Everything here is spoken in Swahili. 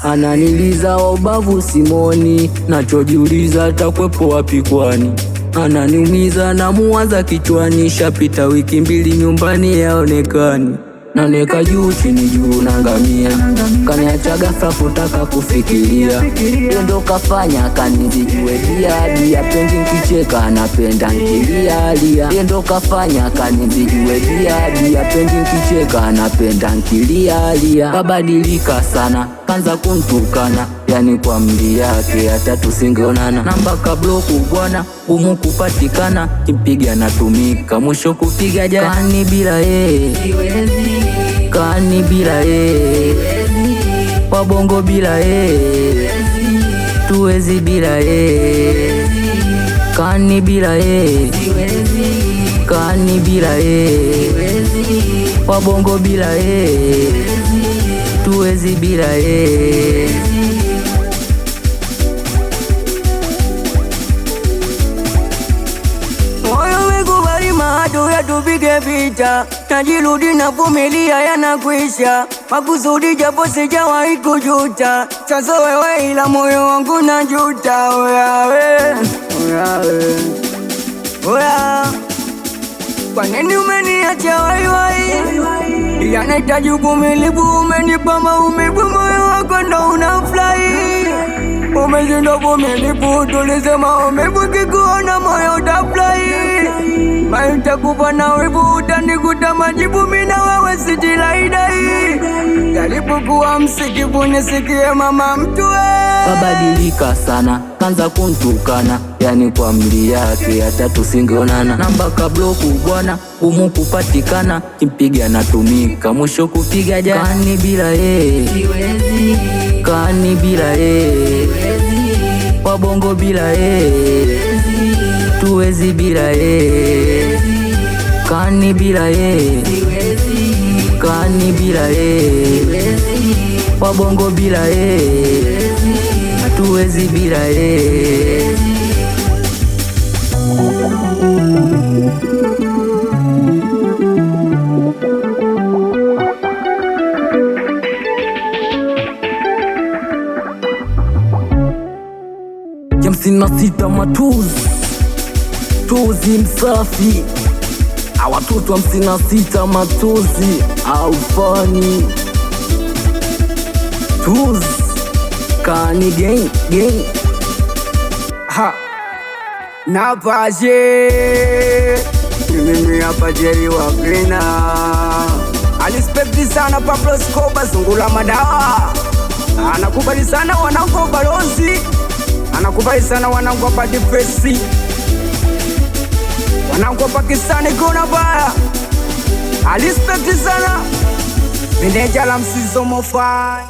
Ananiliza ubavu simoni, nachojiuliza atakwepo wapi kwani. Ananiumiza na muwaza kichwani, shapita wiki 2 nyumbani yaonekani. Naneka juu chini juu nangamia, kaniacha ghafla kutaka kufikiria. Ndo kafanya kanizijue dia pendi nkicheka anapenda nkilia. Ndo kafanya kanizijue dia pendi nkicheka anapenda nkilia. Kabadilika sana kanza kuntukana, yani kwa mli yake hata tusingeonana. Namba kabloku bwana gumu kupatikana, kimpiga natumika mwisho kupiga jani bila siwezi. Kani bila wabongo bila tuwezi bila kani bila kani bila wabongo bila tuwezi bila Tupige vita, najirudi na vumilia yanakwisha. Makusudi japo sijawahi kujuta, chanzo wewe ila moyo wangu najuta. Oya, kwa nini umeniacha waiwai? Yanahitaji uvumilivu, umenipa maumivu, moyo wako ndo unafurahi. Umeshindwa uvumilivu, tulize maumivu, kikuona moyo utafurahi. Nitakufa na wivu, utanikuta majibu, mina wewe sitilaidai. Jaribu kuwa msikivu nisikie mama mtue. Kabadilika sana kanza kuntukana, yani kwa mli yake hata tusingeonana. Namba kabloku bwana gumu kupatikana, kimpiga natumika mwisho kupiga jani. Kani bila siwezi. Kani bila wabongo bila tuwezi bila kani bila kani bila wabongo bila tuwezi bila Jamsina sita matuzi tuzi msafi, awatoto 56 matuzi aufani tuzi kani gang ha napaje mimi hapa Jerry wa Grina. Alispekti sana Pablo Escobar zungula madawa, anakubali sana wanangu wa balozi, anakubali sana wanangu wa badi fesi, wanangu wa Pakistani kuna baya. Alispekti sana meneja la Msizo Mofai.